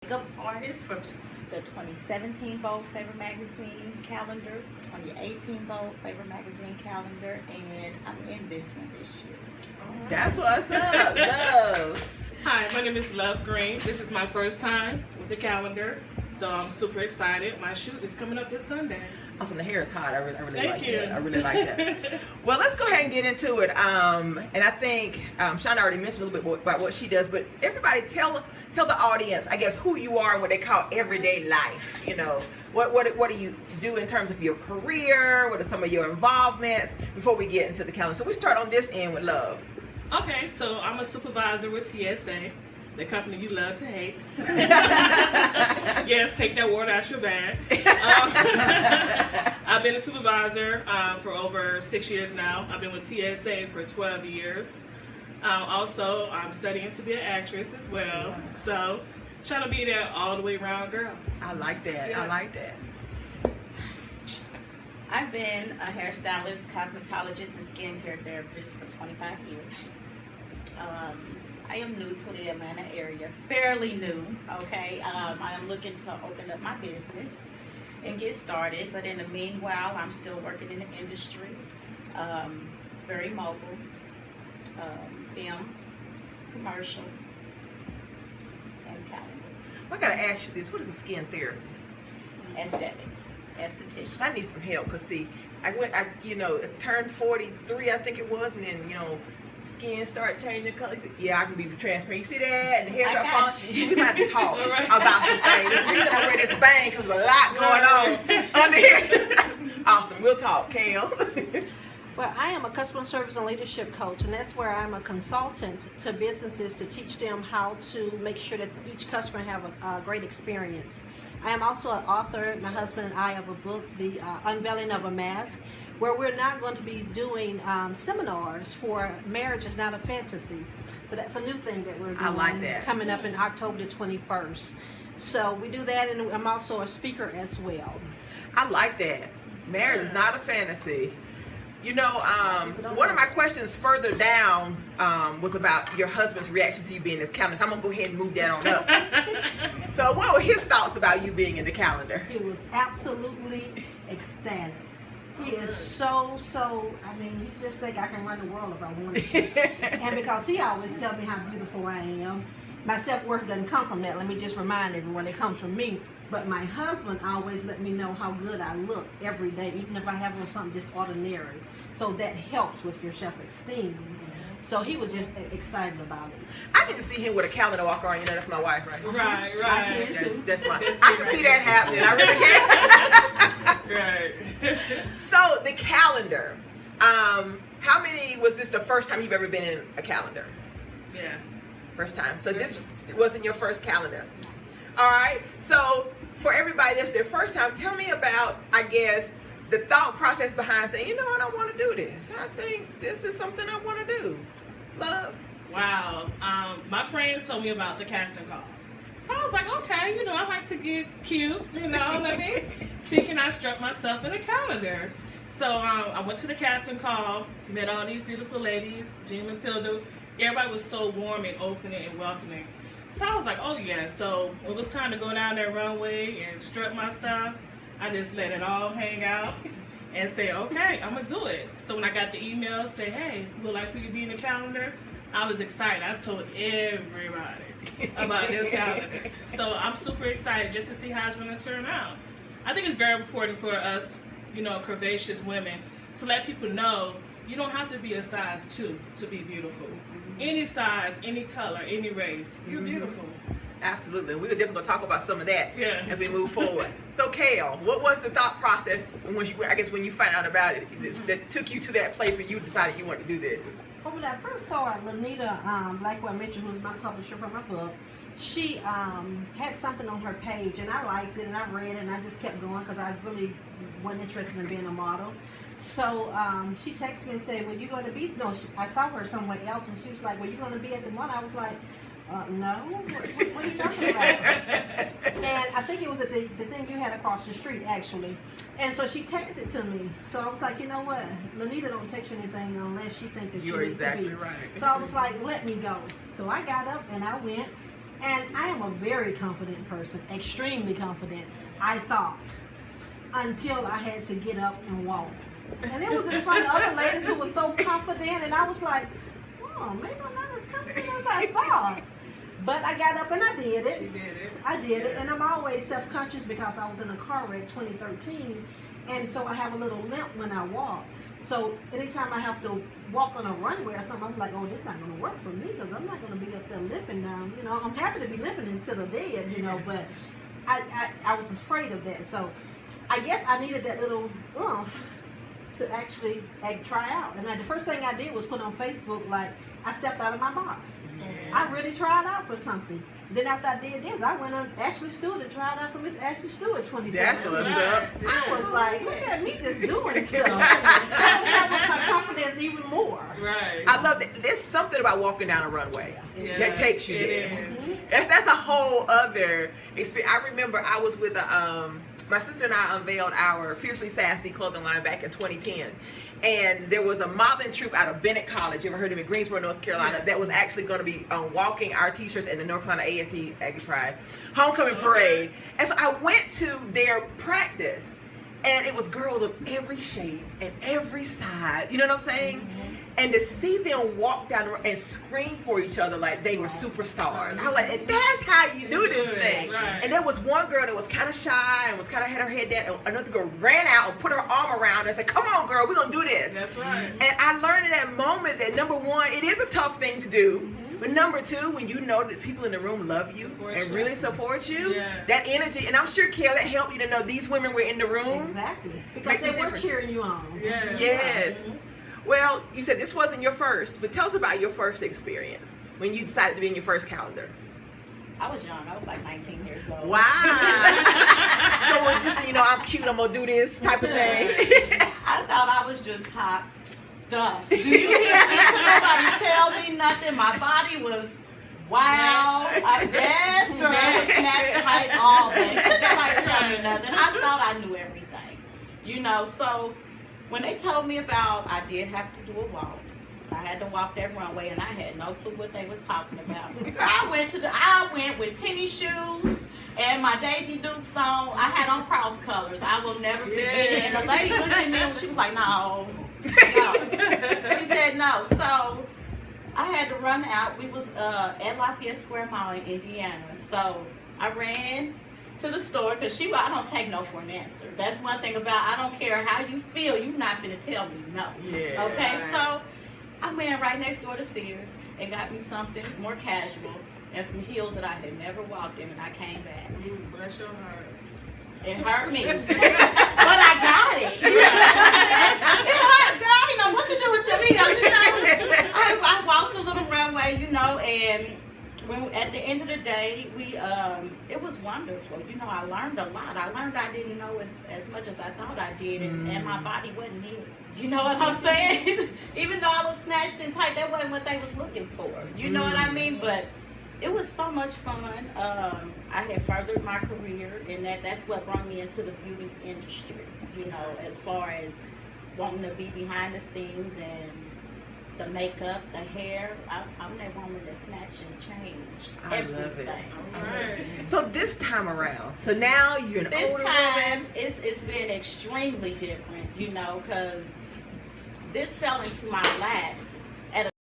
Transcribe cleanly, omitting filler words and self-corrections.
Makeup artist for the 2017 Vogue Favorite Magazine calendar, 2018 Vogue Favorite Magazine calendar, and I'm in this one this year. That's what's up, Love. Hi, my name is Love Green. This is my first time with the calendar, so I'm super excited. My shoot is coming up this Sunday. Awesome, the hair is hot. I really Thank like you. that. I really like that. Well, let's go ahead and get into it. And I think Shauna already mentioned a little bit about what she does, but everybody tell the audience, I guess, who you are and what they call everyday life. You know, what do you do in terms of your career? What are some of your involvements before we get into the calendar? So we start on this end with Love. Okay, so I'm a supervisor with TSA, the company you love to hate. Yes, take that word out your bag. I've been a supervisor for over 6 years now. I've been with TSA for 12 years. Also, I'm studying to be an actress as well. So, trying to be that all the way around girl. I like that. Yeah. I like that. I've been a hairstylist, cosmetologist, and skincare therapist for 25 years. I am new to the Atlanta area, fairly new, okay? I am looking to open up my business and get started, but in the meanwhile, I'm still working in the industry, very mobile, film, commercial, and calendar. I gotta ask you this: what is a skin therapist? Aesthetics, esthetician. I need some help, cause see, I turned 43, I think it was, and then skin start changing color. Yeah, I can be transparent. You see that? And the hairs are falling. We have to talk about some things. The reason I wear this bang because there's a lot going on under here. Awesome. We'll talk. Kayl. Well, I am a customer service and leadership coach, and that's where I'm a consultant to businesses to teach them how to make sure that each customer have a great experience. I am also an author, my husband and I, of a book, The Unveiling of a Mask, where we're now going to be doing seminars for Marriage is Not a Fantasy. So that's a new thing that we're doing. I like that. Coming up in October the 21st. So we do that, and I'm also a speaker as well. I like that. Marriage is not a fantasy. One of my questions further down was about your husband's reaction to you being in this calendar. So I'm going to go ahead and move that on up. So what were his thoughts about you being in the calendar? He was absolutely ecstatic. He is so, he just think I can run the world if I wanted to. And because he always tells me how beautiful I am. My self-worth doesn't come from that. Let me just remind everyone, it comes from me. But my husband always let me know how good I look every day, even if I have on something just ordinary. So that helps with your self-esteem. So he was just excited about it. I get to see him with a calendar walker on. That's my wife, right? Right. I can too. That's my. I can see that happening. I really can. Right. So the calendar. How many was this the first time you've ever been in a calendar? Yeah. First time. So this wasn't your first calendar. All right. So for everybody that's their first time, tell me about, I guess, the thought process behind saying, you know what, I want to do this. I think this is something I want to do. Love. Wow. My friend told me about the casting call. So I was like, okay, I like to get cute, let me see, can I strut myself in a calendar? So I went to the casting call, met all these beautiful ladies, Jean Matilda. Everybody was so warm and opening and welcoming. So I was like, oh yeah. So when it was time to go down that runway and strut my stuff, I just let it all hang out and say, okay, I'm going to do it. So when I got the email, say, hey, would like for you to be in the calendar, I was excited. I told everybody about this calendar. So I'm super excited just to see how it's going to turn out. I think it's very important for us, curvaceous women, to let people know you don't have to be a size 2 to be beautiful. Any size, any color, any race, you're beautiful. Absolutely. We're definitely going to talk about some of that as we move forward. So, Kayl, what was the thought process when you found out about it that took you to that place where you decided you wanted to do this? Well, when I first saw Lanita, like what I mentioned, who was my publisher for my book, she had something on her page, and I liked it, and I read it, and I just kept going because I really wasn't interested in being a model. So she texted me and said, well, you're going to be, I saw her somewhere else, and she was like, well, you're going to be at the one. I was like, no, what are you talking about? And I think it was at the thing you had across the street, actually. And so she texted to me. So I was like, you know what? Lanita don't text you anything unless she thinks that You're you need exactly to be. right. So I was like, let me go. So I got up and I went. And I am a very confident person, extremely confident, I thought, until I had to get up and walk. And it was in front of other ladies who were so confident, and I was like, oh, maybe I'm not as confident as I thought. But I got up and I did it. She did it. I did it, and I'm always self-conscious because I was in a car wreck 2013, and so I have a little limp when I walk. So anytime I have to walk on a runway or something, I'm like, oh, this not going to work for me because I'm not going to be up there limping down. You know, I'm happy to be limping instead of dead, you know, but I was afraid of that. So I guess I needed that little oomph to actually try out. And the first thing I did was put on Facebook, like, I stepped out of my box. I really tried out for something. Then after I did this, I went on Ashley Stewart and tried out for Miss Ashley Stewart 2017. That's what's up. I was like, look at me just doing stuff. That was my confidence even more. Right. I love that. There's something about walking down a runway that takes you there. Is. That's a whole other experience. I remember I was with my sister and I unveiled our Fiercely Sassy clothing line back in 2010. And there was a modeling troupe out of Bennett College, you ever heard of it, Greensboro, North Carolina, that was actually going to be walking our t-shirts in the North Carolina A&T Aggie Pride homecoming parade. And so I went to their practice, and it was girls of every shape and every size, you know what I'm saying? Mm-hmm. And to see them walk down the road and scream for each other like they were superstars. I was like, and that's how you do this thing. Right. And there was one girl that was kind of shy and was kind of had her head down. And another girl ran out and put her arm around her and said, come on, girl, we're going to do this. That's right. And I learned in that moment that, number one, it is a tough thing to do. But number two, when you know that people in the room love you and really support you, that energy, and I'm sure, Kayl, that helped you to know these women were in the room. Exactly. Because they were cheering you on. Yes. Well, you said this wasn't your first, but tell us about your first experience when you decided to be in your first calendar. I was young. I was like 19 years old. Wow. So it was just, you know, I'm cute, I'm going to do this type of thing. I thought I was just top stuff. Do you hear me? Nobody tell me nothing. My body was wow. Yes, girl, was snatched tight all day. Couldn't nobody tell me nothing. I thought I knew everything. You know, so when they told me about, I did have to do a walk. I had to walk that runway, and I had no clue what they was talking about. I went with tennis shoes and my Daisy Duke song. I had on cross colors. I will never forget it. And the lady looked at me and she was like, no. She said no. So I had to run out. We was at Lafayette Square Mall in Indiana. So I ran to the store because I don't take no for an answer. That's one thing about, I don't care how you feel, you're not going to tell me no. Yeah. Okay, so I went right next door to Sears and got me something more casual and some heels that I had never walked in, and I came back. Bless your heart. It hurt me. But I got it. You know? It hurt, girl. I didn't know what to do with the heels. You know? I walked a little runway, you know, and at the end of the day, it was wonderful. You know, I learned a lot. I learned I didn't know as much as I thought I did, and my body wasn't needed. You know what I'm saying? Even though I was snatched and tight, that wasn't what they was looking for. You know what I mean? But it was so much fun. I had furthered my career, and that's what brought me into the beauty industry. You know, as far as wanting to be behind the scenes and the makeup, the hair. I'm that woman that snatched and changed everything. I love it. So this time around, so now you're an older woman. It's been extremely different, you know, because this fell into my lap